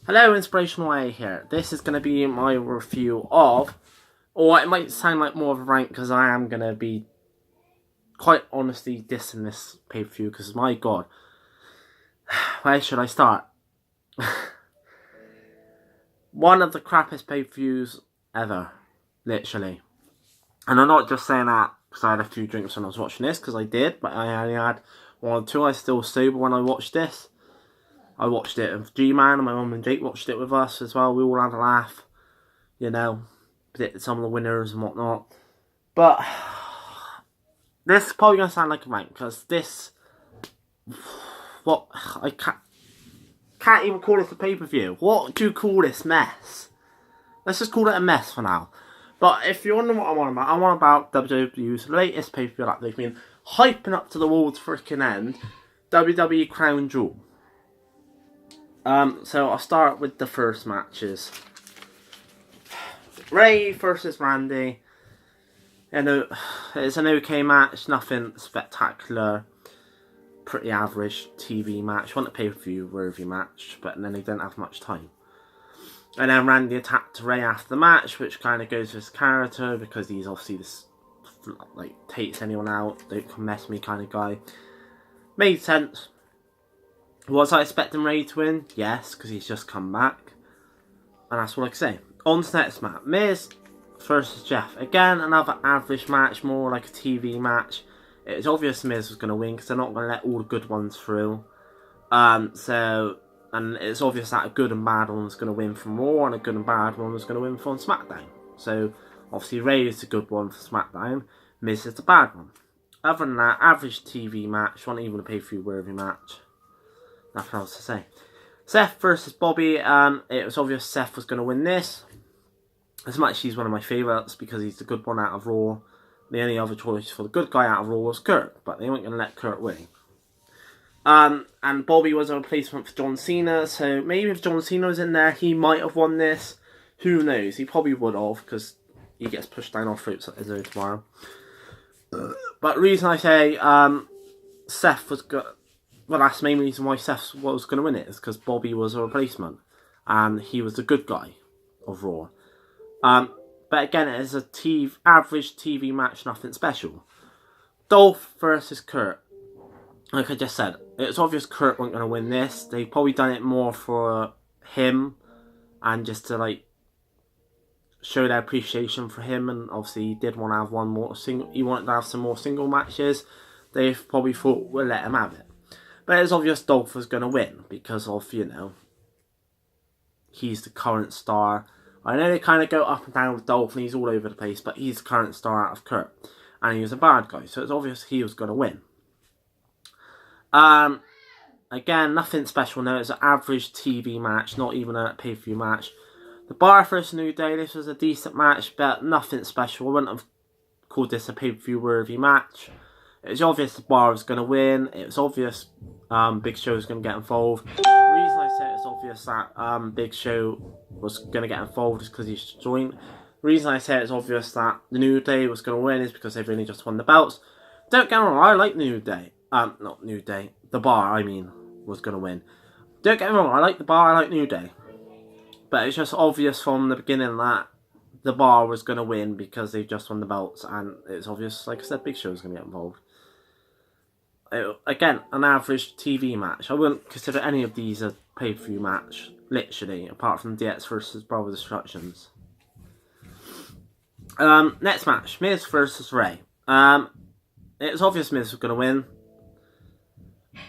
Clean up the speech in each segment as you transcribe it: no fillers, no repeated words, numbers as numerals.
Hello, Inspirational A here. This is going to be my review of, or it might sound like more of a rank because I am going to be quite honestly dissing this pay-per-view because my god, where should I start? One of the crappiest pay-per-views ever, literally. And I'm not just saying that because I had a few drinks when I was watching this, because I did, but I only had one or two. I was still sober when I watched this. I watched it with G-Man, and my mum and Jake watched it with us as well. We all had a laugh, you know, predicted some of the winners and whatnot. But this is probably going to sound like a rank, because this, what, I can't even call it a pay-per-view. What do you call this mess? Let's just call it a mess for now. But if you wonder what I'm on about WWE's latest pay-per-view that they've been hyping up to the world's freaking end, WWE Crown Jewel. So I'll start with the first matches. Ray versus Randy. You know, it's an okay match, nothing spectacular. Pretty average TV match. Wasn't a pay-per-view worthy match, but then they didn't have much time. And then Randy attacked Ray after the match, which kind of goes with his character, because he's obviously this, like, takes anyone out, don't come mess me kind of guy. Made sense. Was I expecting Ray to win? Yes, because he's just come back. And that's all I can say. On to the next match. Miz versus Jeff. Again, another average match, more like a TV match. It's obvious Miz was going to win because they're not going to let all the good ones through. And it's obvious that a good and bad one was going to win from Raw, and a good and bad one was going to win from SmackDown. So, obviously Ray is the good one for SmackDown, Miz is the bad one. Other than that, average TV match, not even a pay-per-view worthy match. Nothing else to say. Seth versus Bobby. It was obvious Seth was going to win this. As much as he's one of my favourites because he's the good one out of Raw. The only other choice for the good guy out of Raw was Kurt, but they weren't going to let Kurt win. And Bobby was a replacement for John Cena, so maybe if John Cena was in there, he might have won this. Who knows? He probably would have, because he gets pushed down our throats at Izzo tomorrow. But the reason I say Seth was good. Well, that's the main reason why Seth was going to win it, is because Bobby was a replacement. And he was the good guy of Raw. But again, it is a average TV match, nothing special. Dolph versus Kurt. Like I just said, it's obvious Kurt wasn't going to win this. They've probably done it more for him. And just to, like, show their appreciation for him. And obviously he did want to have one more single. He wanted to have some more single matches. They've probably thought, we'll let him have it. But it's obvious Dolph was going to win because of, you know, he's the current star. I know they kind of go up and down with Dolph and he's all over the place, but he's the current star out of Kurt. And he was a bad guy, so it's obvious he was going to win. Again, nothing special. No, it's an average TV match, not even a pay-per-view match. The Bar versus New Day, this was a decent match, but nothing special. I wouldn't have called this a pay-per-view worthy match. It was obvious the Bar was going to win. It was obvious Big Show was going to get involved. The reason I say it's obvious that Big Show was going to get involved is because he's joined. The reason I say it's obvious that the New Day was going to win is because they've only just won the belts. Don't get me wrong, I like New Day. Not New Day. The Bar, I mean, was going to win. Don't get me wrong, I like the Bar, I like New Day. But it's just obvious from the beginning that the Bar was going to win because they've just won the belts. And it's obvious, like I said, Big Show was going to get involved. Again, an average TV match. I wouldn't consider any of these a pay-per-view match, literally, apart from DX versus Brother Destructions. Next match, Miz versus Ray. It was obvious Miz was going to win.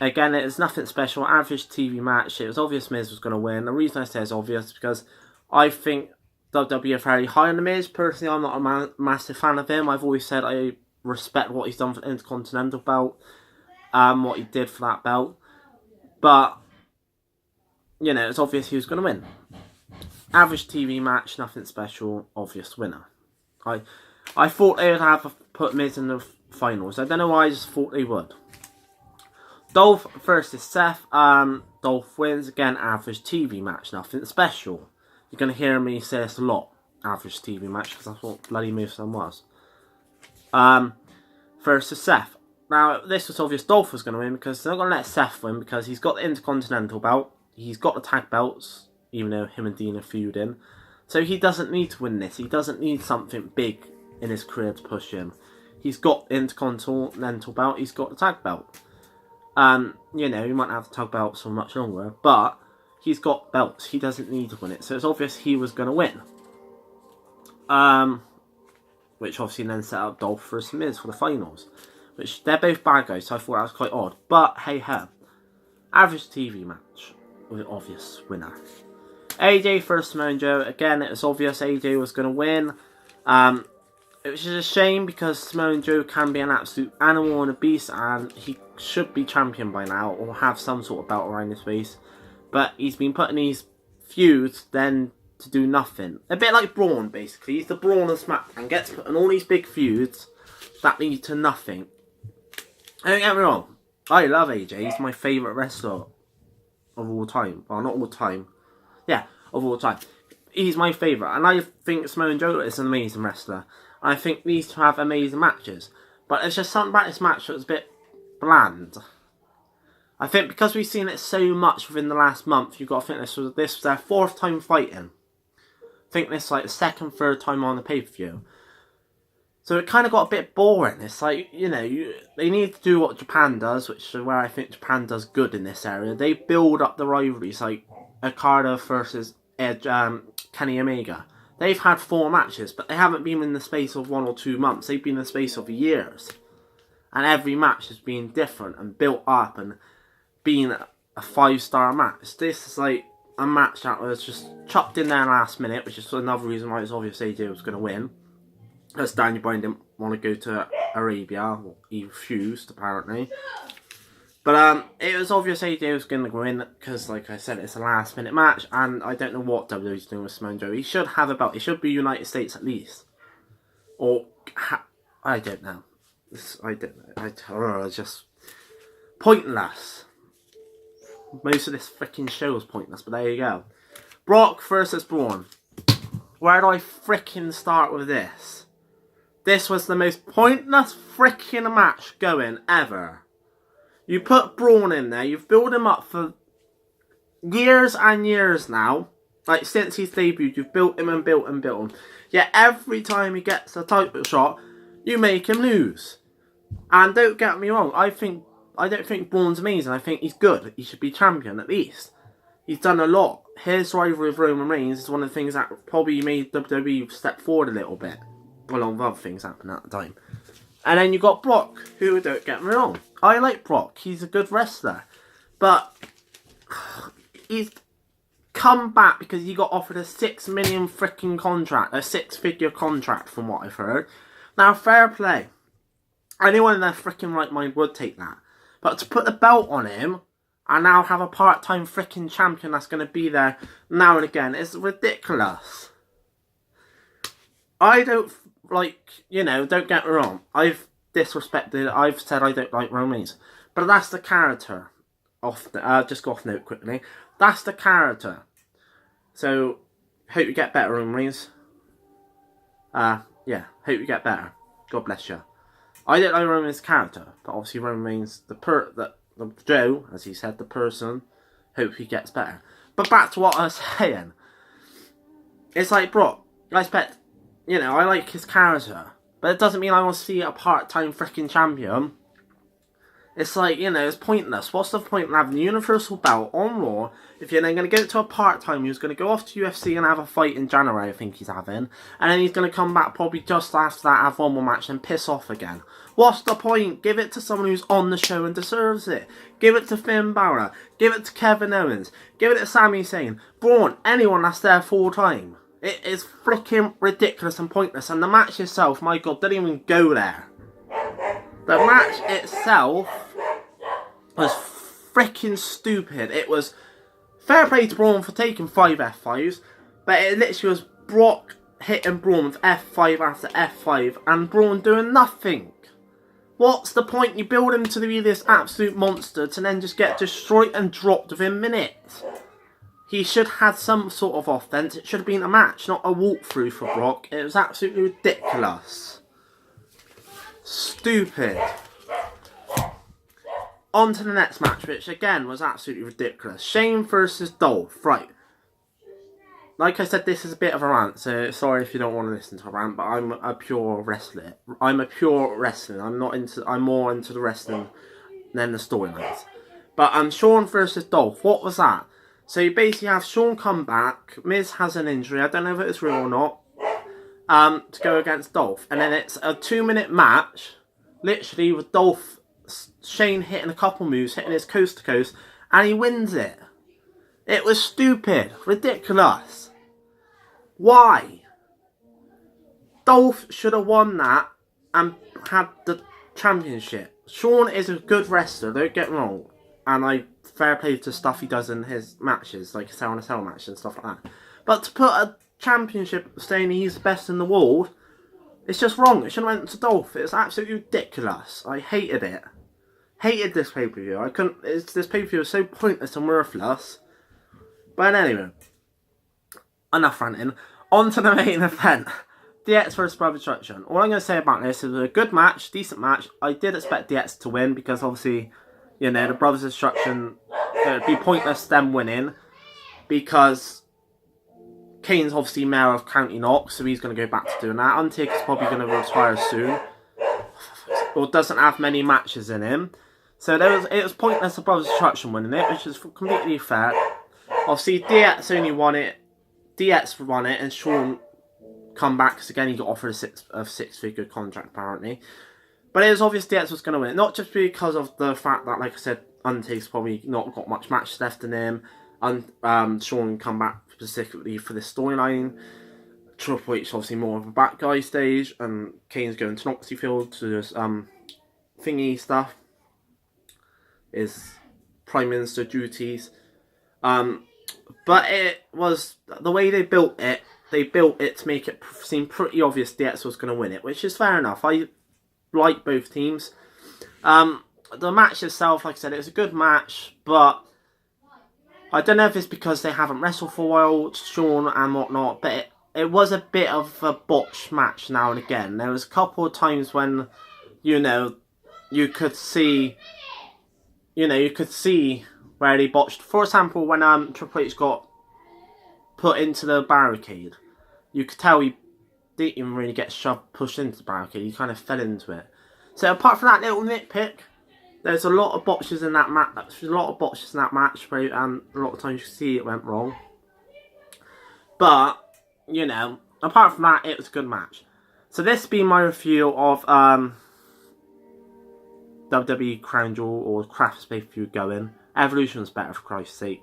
Again, it is nothing special, average TV match. It was obvious Miz was going to win. The reason I say it's obvious is because I think WWE are very high on the Miz. Personally, I'm not a massive fan of him. I've always said I respect what he's done for the Intercontinental belt. What he did for that belt. But, you know, it's obvious he was going to win. Average TV match, nothing special, obvious winner. I thought they would have put Miz in the finals. I don't know why, I just thought they would. Dolph versus Seth. Dolph wins. Again, average TV match, nothing special. You're going to hear me say this a lot. Average TV match, because that's what bloody Moveson was. Versus Seth. Now, this was obvious Dolph was going to win because they're not going to let Seth win because he's got the Intercontinental belt, he's got the tag belts, even though him and Dean are feuding. So he doesn't need to win this. He doesn't need something big in his career to push him. He's got the Intercontinental belt. He's got the tag belt. You know, he might have the tag belt for much longer, but he's got belts. He doesn't need to win it. So it's obvious he was going to win. Which obviously then set up Dolph versus Miz for the finals. Which, they're both bad guys, so I thought that was quite odd. But, hey ho. Average TV match with an obvious winner. AJ versus Samoa Joe. Again, it was obvious AJ was going to win. It was just a shame because Samoa Joe can be an absolute animal and a beast, and he should be champion by now or have some sort of belt around his waist. But he's been put in these feuds then to do nothing. A bit like Braun, basically. He's the Braun of SmackDown. Gets put in all these big feuds that lead to nothing. Don't get me wrong. I love AJ. He's my favourite wrestler of all time. Well, not all time. Yeah, of all time. He's my favourite. And I think Samoa Joe is an amazing wrestler. I think these two have amazing matches. But there's just something about this match that was a bit bland. I think because we've seen it so much within the last month, you've got to think this was their 4th time fighting. I think this is like the 2nd, 3rd time on the pay-per-view. So it kind of got a bit boring. It's like, you know, they need to do what Japan does, which is where I think Japan does good in this area. They build up the rivalries, like Okada versus Kenny Omega. They've had 4 matches, but they haven't been in the space of 1 or 2 months. They've been in the space of years. And every match has been different and built up and been a 5-star match. This is like a match that was just chopped in there last minute, which is another reason why it's obvious AJ was going to win. Because Daniel Bryan didn't want to go to Arabia. Well, he refused, apparently. But it was obvious AJ was going to win because, like I said, it's a last minute match. And I don't know what WWE's doing with Samoa Joe. He should have a belt. He should be United States at least. Or, I don't know. I don't know. It's just pointless. Most of this freaking show was pointless, but there you go. Brock versus Braun. Where do I freaking start with this? This was the most pointless freaking match going ever. You put Braun in there, you've built him up for years and years now. Like, since he's debuted, you've built him and built him and built him. Yet every time he gets a title shot, you make him lose. And don't get me wrong, I don't think Braun's amazing. I think he's good. He should be champion at least. He's done a lot. His rivalry with Roman Reigns is one of the things that probably made WWE step forward a little bit. Along with other things happening at the time. And then you got Brock, who, don't get me wrong, I like Brock. He's a good wrestler. But he's come back because he got offered a 6 million freaking contract. A 6-figure contract from what I've heard. Now, fair play. Anyone in their freaking right mind would take that. But to put the belt on him and now have a part-time freaking champion that's going to be there now and again is ridiculous. I don't, like, you know, don't get me wrong. I've disrespected, I've said I don't like Roman Reigns. But that's the character. Just go off note quickly. That's the character. So, hope you get better, Roman Reigns. Yeah, hope you get better. God bless you. I don't like Roman's character, but obviously Roman Reigns, the Joe, as he said, the person, hope he gets better. But back to what I was saying. It's like Brock. I expect, you know, I like his character, but it doesn't mean I want to see a part-time freaking champion. It's like, you know, it's pointless. What's the point in having the Universal Belt on Raw if you're then going to go to a part-time who's going to go off to UFC and have a fight in January, I think he's having, and then he's going to come back probably just after that, have one more match and piss off again. What's the point? Give it to someone who's on the show and deserves it. Give it to Finn Balor. Give it to Kevin Owens. Give it to Sami Zayn. Braun, anyone that's there full-time. It is freaking ridiculous and pointless, and the match itself, my God, didn't even go there. The match itself was freaking stupid. It was fair play to Braun for taking 5 F5s, but it literally was Brock hitting Braun with F5 after F5 and Braun doing nothing. What's the point? You build him to be this absolute monster to then just get destroyed and dropped within minutes. He should have some sort of offense. It should have been a match, not a walkthrough for Brock. It was absolutely ridiculous. Stupid. On to the next match, which again was absolutely ridiculous. Shane versus Dolph. Right. like I said, this is a bit of a rant, so sorry if you don't want to listen to a rant, but I'm a pure wrestler. I'm more into the wrestling than the storylines. But Shawn versus Dolph, what was that? So you basically have Shawn come back, Miz has an injury, I don't know if it's real or not, to go against Dolph. And then it's a 2-minute match, literally with Shane hitting a couple moves, hitting his coast to coast, and he wins it. It was stupid, ridiculous. Why? Dolph should have won that and had the championship. Shawn is a good wrestler, don't get me wrong. And fair play to stuff he does in his matches, like a Cell in a Cell match and stuff like that. But to put a championship saying he's the best in the world, it's just wrong. It should have went to Dolph. It's absolutely ridiculous. I hated it. Hated this pay-per-view. This pay-per-view is so pointless and worthless. But anyway, enough ranting. On to the main event. DX vs Brother Destruction. All I'm going to say about this is a good match, decent match. I did expect DX to win because obviously, you know, the Brothers Destruction, it would be pointless them winning because Kane's obviously mayor of County Knox, so he's going to go back to doing that. Undertaker's probably going to retire soon, or doesn't have many matches in him. So it was pointless the Brothers Destruction winning it, which is completely fair. Obviously, DX only won it. DX won it, and Shawn come back because again he got offered a six-figure contract apparently. But it was obvious DX was going to win it, not just because of the fact that, like I said, Undertaker's probably not got much matches left in him, and Shawn come back specifically for this storyline. Triple H obviously more of a bad guy stage, and Kane's going to Knoxfield to this thingy stuff, his Prime Minister duties. But it was the way they built it. They built it to make it seem pretty obvious DX was going to win it, which is fair enough. I like both teams. The match itself, like I said, it was a good match, but I don't know if it's because they haven't wrestled for a while, Shawn and whatnot, but it was a bit of a botched match now and again. There was a couple of times when, you know, you could see where they botched. For example, when Triple H got put into the barricade, you could tell he didn't even really get pushed into the barricade. He kind of fell into it. So apart from that little nitpick, there's a lot of botches in that match. There's a lot of botches in that match, where, a lot of times you see it went wrong. But you know, apart from that, it was a good match. So this be my review of WWE Crown Jewel or Craft's pay-per-view going. Evolution's better, for Christ's sake.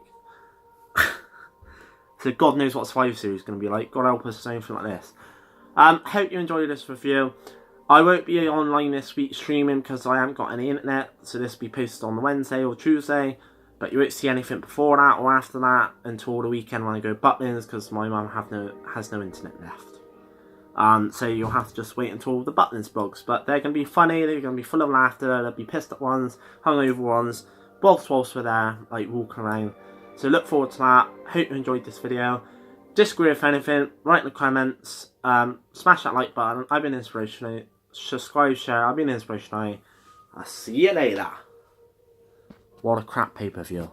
So God knows what Survivor Series is going to be like. God help us, anything like this. Hope you enjoyed this review. I won't be online this week streaming because I haven't got any internet. So this will be posted on the Wednesday or Tuesday. But you won't see anything before that or after that until the weekend when I go Butlins because my mum has no internet left. So you'll have to just wait until the Butlins blogs. But they're going to be funny, they're going to be full of laughter, there'll be pissed at ones, hungover ones. Blogs whilst we're there, like walking around. So look forward to that. Hope you enjoyed this video. Disagree with anything, write in the comments. Smash that like button. I've been Inspirational. Subscribe, share. I've been Inspirational. I'll see you later. What a crap pay-per-view.